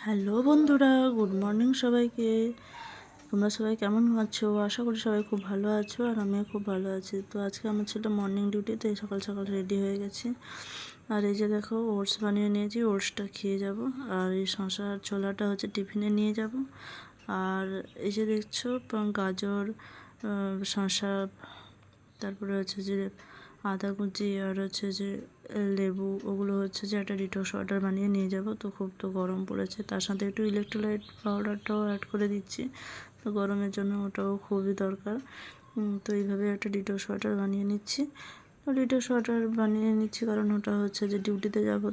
Hello বন্ধুরা, good morning সবাইকে। তোমরা সবাই কেমন আছো? আশা করি সবাই খুব ভালো আছো, আর আমিও খুব ভালো আছি। তো আজকে আমার ছিল মর্নিং ডিউটি, তাই সকাল সকাল রেডি হয়ে গেছি। আর এই যে দেখো, ওটস বানিয়ে নিয়েছি, ওটসটা খেয়ে যাব। আর এই শশার ছোলাটা হচ্ছে টিফিনে নিয়ে যাব। আর এই যে দেখছো গাজর, শশা, তারপরে হচ্ছে যে আদা কুচি, আর হচ্ছে যে লেবু, ওগুলো হচ্ছে যে একটা ডিটক্স ওয়াটার বানিয়ে নিয়ে যাব। তো খুব তো গরম পড়েছে, তার সাথে একটু ইলেকট্রোলাইট পাউডারটাও অ্যাড করে দিচ্ছি। তো গরমের জন্য ওটাও খুবই দরকার। তো এইভাবে একটা ডিটক্স ওয়াটার বানিয়ে নিচ্ছি। তো ডিটক্স ওয়াটার বানিয়ে নিচ্ছি কারণ ওটা হচ্ছে যে ডিউটিতে যাব,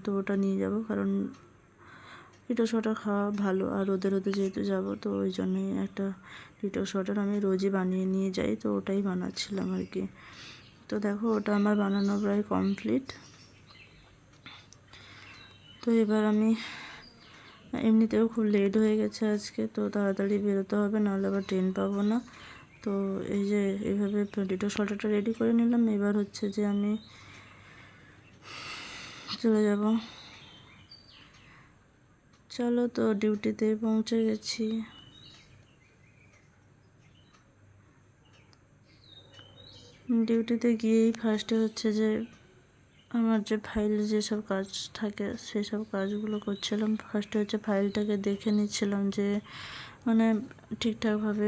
তো ওটা নিয়ে যাব, কারণ ডিটক্স ওয়াটার খাওয়া ভালো। আর রোদে রোদে যেহেতু যাব, তো ওই জন্যই একটা ডিটক্স ওয়াটার আমি রোজই বানিয়ে নিয়ে যাই, তো ওটাই বানাচ্ছিলাম আর কি। তো দেখো, ওটা আমার বানানো প্রায় কমপ্লিট। তো এবার আমি এমনিতেও খুব লেট হয়ে গেছে আজকে, তো তাড়াতাড়ি বেরোতে হবে, নাহলে আবার ট্রেন পাবো না। তো এই যে এইভাবে ডিটক্স ওয়াটারটা রেডি করে নিলাম। এবার হচ্ছে যে আমি চলে যাব। চলো, তো ডিউটিতে পৌঁছে গেছি। ডিউটিতে গিয়েই ফার্স্টে হচ্ছে যে আমার যে ফাইলে যেসব কাজ থাকে সেসব কাজগুলো করছিলাম। ফার্স্টে হচ্ছে ফাইলটাকে দেখে নিচ্ছিলাম যে মানে ঠিকঠাকভাবে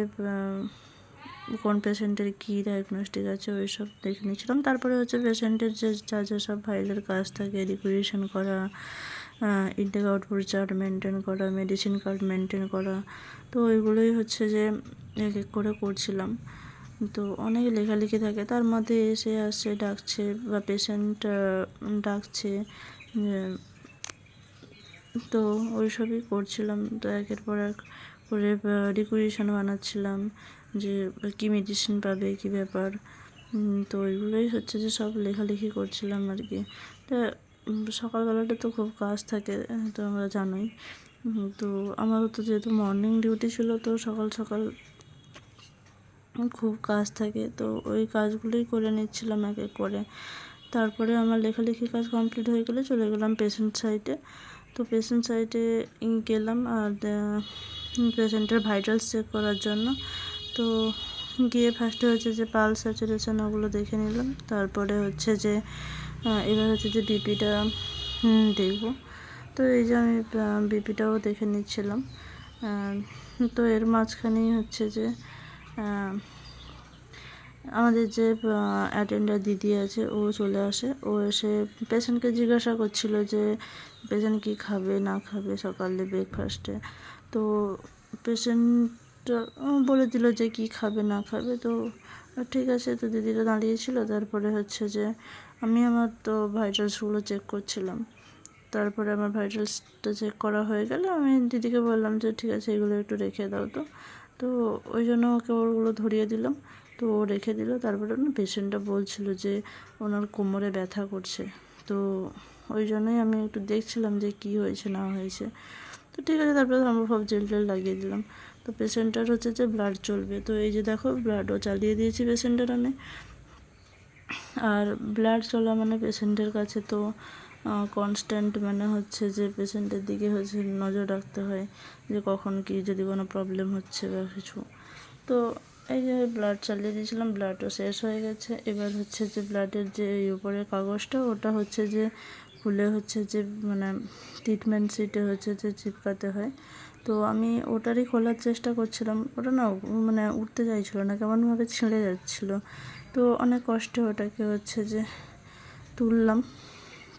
কোন পেশেন্টের কী ডায়াগনস্টিক আছে ওই সব দেখে নিচ্ছিলাম। তারপরে হচ্ছে পেশেন্টের যে যা যা সব ফাইলের কাজ থাকে, রিকুয়েশন করা, ইনটেক আউটপুট চার্ট মেনটেন করা, মেডিসিন কার্ড মেনটেন করা, তো ওইগুলোই হচ্ছে যে এক এক করে করছিলাম। তো অনেক লেখালেখি থাকে, তার মধ্যে এসে আসছে, ডাকছে বা পেশেন্ট ডাকছে, তো ওই সবই করছিলাম। তো একের পর এক করে রিকুয়েশন বানাচ্ছিলাম যে কী মেডিসিন পাবে, কী ব্যাপার। তো ওইগুলোই হচ্ছে যে সব লেখালেখি করছিলাম আর কি। তা সকালবেলাটা তো খুব কাজ থাকে, তো আমরা জানোই। তো আমারও তো যেহেতু মর্নিং ডিউটি ছিল, তো সকাল সকাল খুব কাজ থাকে, তো ওই কাজগুলোই করে নিচ্ছিলাম এক এক করে। তারপরে আমার লেখালেখি কাজ কমপ্লিট হয়ে গেলে চলে গেলাম পেশেন্ট সাইটে। তো পেশেন্ট সাইটে গেলাম আর পেশেন্টের ভাইটালস চেক করার জন্য। তো গিয়ে ফার্স্টে হচ্ছে যে পালস স্যাচুরেশন ওগুলো দেখে নিলাম। তারপরে হচ্ছে যে এবার হচ্ছে যে বিপিটা দেখব। তো এই যে আমি বিপিটাও দেখে নিচ্ছিলাম। তো এর মাঝখানেই হচ্ছে যে আমাদের যে অ্যাটেন্ডার দিদি আছে, ও চলে আসে। ও এসে পেশেন্টকে জিজ্ঞাসা করছিল যে পেশেন্ট কী খাবে না খাবে সকালে ব্রেকফাস্টে। তো পেশেন্ট বলে দিল যে কী খাবে না খাবে। তো ঠিক আছে, তো দিদিটা দাঁড়িয়েছিল। তারপরে হচ্ছে যে আমি আমার তো ভাইটালসগুলো চেক করছিলাম। তারপরে আমার ভাইটালসটা চেক করা হয়ে গেলে আমি দিদিকে বললাম যে ঠিক আছে, এগুলো একটু রেখে দাও। তো ওই জন্য ওকে ওগুলো ধরিয়ে দিলাম। তো ও রেখে দিল। তারপরে না পেশেন্টটা বলছিল যে ওনার কোমরে ব্যথা করছে। তো ওই জন্যই আমি একটু দেখছিলাম যে কী হয়েছে না হয়েছে। তো ঠিক আছে, তারপরে আমরা সব জেল টেল লাগিয়ে দিলাম। তো পেশেন্টটার হচ্ছে যে ব্লাড চলবে। তো এই যে দেখো, ব্লাডও চালিয়ে দিয়েছি পেশেন্টের আমি। আর ব্লাড চলা মানে পেশেন্টের কাছে তো কনস্ট্যান্ট মানে হচ্ছে যে পেশেন্টের দিকে হচ্ছে নজর রাখতে হয় যে কখন কি যদি কোনো প্রবলেম হচ্ছে বা কিছু। তো এই যে ব্লাড চালিয়ে দিয়েছিলাম, ব্লাডও শেষ হয়ে গেছে। এবার হচ্ছে যে ব্লাডের যে উপরের কাগজটা, ওটা হচ্ছে যে খুলে হচ্ছে যে মানে ট্রিটমেন্ট শিটে হচ্ছে যে চিপকাতে হয়। তো আমি ওটারই খোলার চেষ্টা করছিলাম। ওটা না মানে উঠতে চাইছিলো না, কেমনভাবে ছিঁড়ে যাচ্ছিলো। তো অনেক কষ্টে ওটাকে হচ্ছে যে তুললাম,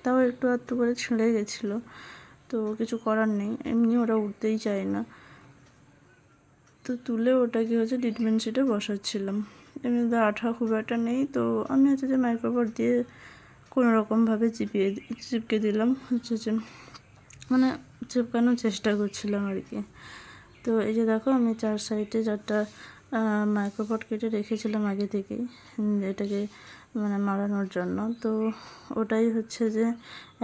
তাও একটু আধটু করে ছিঁড়ে গেছিলো। তো কিছু করার নেই, এমনি ওরা উঠতেই চায় না। তো তুলে ওটাকে হচ্ছে ট্রিটমেন্ট শিটে বসাচ্ছিলাম। এমনিতে আঠা খুব একটা নেই, তো আমি হচ্ছে যে মাইক্রোবোর্ড দিয়ে কোনো রকমভাবে চিপকে দিলাম, হচ্ছে যে মানে চিপকানোর চেষ্টা করছিলাম আর কি। তো এই যে দেখো, আমি চার সাইডে 4টা মাইক্রোপড কেটে রেখেছিলাম আগে থেকেই এটাকে মানে মারানোর জন্য। তো ওটাই হচ্ছে যে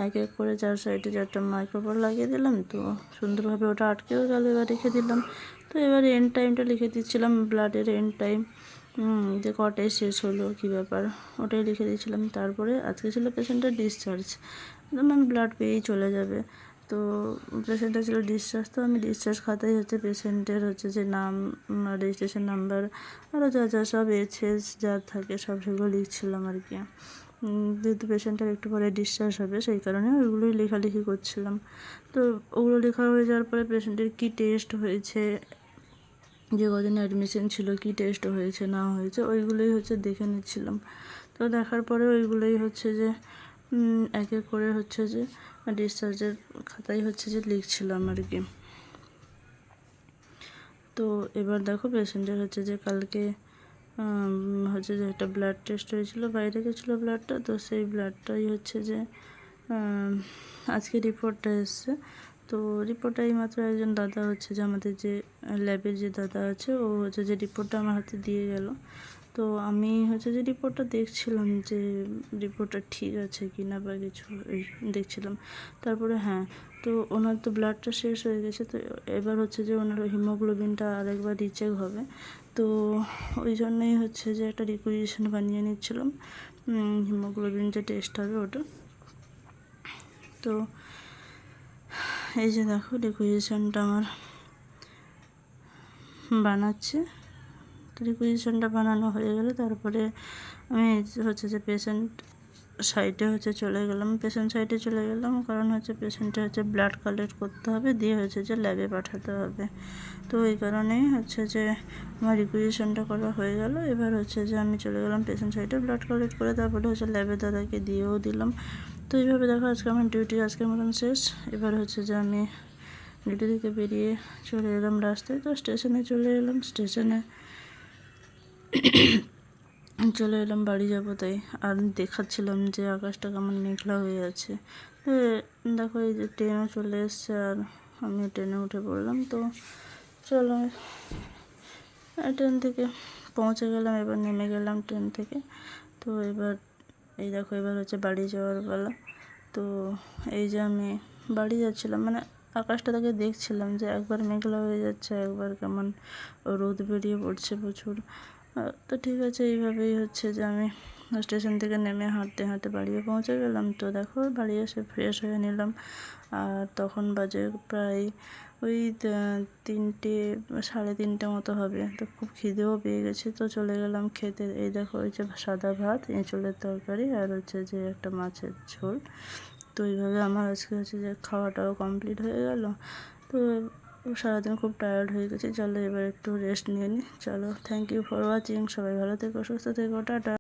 এক এক করে 4 সাইডে 4টা মাইক্রোপড লাগিয়ে দিলাম। তো সুন্দরভাবে ওটা আটকেও গেল। এবার রেখে দিলাম। তো এবার এন্ড টাইমটা লিখে দিচ্ছিলাম, ব্লাডের এন্ড টাইম, যে কটায় শেষ হলো কী ব্যাপার, ওটাই লিখে দিয়েছিলাম। তারপরে আজকে ছিল পেশেন্টের ডিসচার্জ, মানে ব্লাড পেয়েই চলে যাবে। তো পেশেন্টটা ছিল ডিসচার্জ, তো আমি ডিসচার্জ খাতায় হচ্ছে পেশেন্টের হচ্ছে যে নাম, রেজিস্ট্রেশন নাম্বার, আরও যা যা সব এসএস যা থাকে সব সেগুলো লিখছিলাম আর কি। যেহেতু পেশেন্টের একটু পরে ডিসচার্জ হবে সেই কারণে ওইগুলোই লেখালেখি করছিলাম। তো ওগুলো লেখা হয়ে যাওয়ার পরে পেশেন্টের কী টেস্ট হয়েছে, যে কদিন অ্যাডমিশন ছিল কী টেস্ট হয়েছে না হয়েছে ওইগুলোই হচ্ছে দেখে নিচ্ছিলাম। তো দেখার পরে ওইগুলোই হচ্ছে যে এক এক করে হচ্ছে যে ডিসচার্জের খাতায় হচ্ছে যে লিখছিলাম আর কি। তো এবার দেখো পেশেন্টের হচ্ছে যে কালকে হচ্ছে যে একটা ব্লাড টেস্ট হয়েছিল, বাইরে গেছিলো ব্লাডটা, তো সেই ব্লাডটাই হচ্ছে যে আজকে রিপোর্টটা এসছে। তো রিপোর্টটা এইমাত্র একজন দাদা হচ্ছে যে আমাদের যে ল্যাবের যে দাদা আছে ও হচ্ছে যে রিপোর্টটা আমার হাতে দিয়ে গেল। তো আমি হচ্ছে যে রিপোর্টটা দেখছিলাম যে রিপোর্টটা ঠিক আছে কি না বা কিছু দেখছিলাম। তারপরে হ্যাঁ, তো ওনার তো ব্লাডটা শেষ হয়ে গেছে, তো এবার হচ্ছে যে ওনার হিমোগ্লোবিনটা আরেকবার রিচেক হবে। তো ওই জন্যই হচ্ছে যে একটা রিকুইজিশন বানিয়ে নিচ্ছিলাম, হিমোগ্লোবিন যে টেস্ট হবে ওটা। তো এই যে দেখো রিকুইজিশনটা আমার বানাচ্ছে। তো রিকুইজিশনটা বানানো হয়ে গেলে তারপরে আমি হচ্ছে যে পেশেন্ট সাইডে হচ্ছে চলে গেলাম, পেশেন্ট সাইডে চলে গেলাম, কারণ হচ্ছে পেশেন্টের হচ্ছে ব্লাড কালেক্ট করতে হবে, দিয়ে হচ্ছে যে ল্যাবে পাঠাতে হবে। তো এই কারণেই হচ্ছে যে আমার রিকুইজিশনটা করা হয়ে গেল। এবার হচ্ছে যে আমি চলে গেলাম পেশেন্ট সাইডে, ব্লাড কালেক্ট করে তারপরে হচ্ছে ল্যাবে দাদাকে দিয়েও দিলাম। তো এইভাবে দেখো আজকে আমার ডিউটি আজকের মতন শেষ। এবার হচ্ছে যে আমি ডিউটি থেকে বেরিয়ে চলে এলাম রাস্তায়, তো স্টেশনে চলে এলাম, স্টেশনে চলে এলাম বাড়ি যাবো তাই। আর দেখাচ্ছিলাম যে আকাশটা কেমন মেঘলা হয়ে আছে। দেখো এই যে ট্রেনও চলে এসছে আর আমি ট্রেনে উঠে পড়লাম। তো চলো ট্রেন থেকে পৌঁছে গেলাম, এবার নেমে গেলাম ট্রেন থেকে। তো এবার এই দেখো এবার হচ্ছে বাড়ি যাওয়ার পালা। তো এই যে আমি বাড়ি যাচ্ছিলাম, মানে আকাশটা তাকে দেখছিলাম যে একবার মেঘলা হয়ে যাচ্ছে, একবার কেমন রোদ বেরিয়ে পড়ছে প্রচুর। তো ঠিক আছে, এইভাবেই হচ্ছে যে আমি স্টেশন থেকে নেমে হাঁটতে হাঁটতে বাড়িও পৌঁছে গেলাম। তো দেখো বাড়ি এসে ফ্রেশ হয়ে নিলাম, আর তখন বাজে প্রায় ওই 3টে 3:30 মতো হবে। তো খুব খিদেও পেয়ে গেছে, তো চলে গেলাম খেতে। এই দেখো ওই যে সাদা ভাত, এঁচোড়ের তরকারি আর হচ্ছে যে একটা মাছের ঝোল। তো এইভাবে আমার আজকে হচ্ছে যে খাওয়াটাও কমপ্লিট হয়ে গেল। তো সারাদিন খুব টায়ার্ড হয়ে গেছি, চলো এবার একটু রেস্ট নিয়ে নিই। চলো, থ্যাংক ইউ ফর ওয়াচিং, সবাই ভালো থেকো, সুস্থ থেকো, টাটা।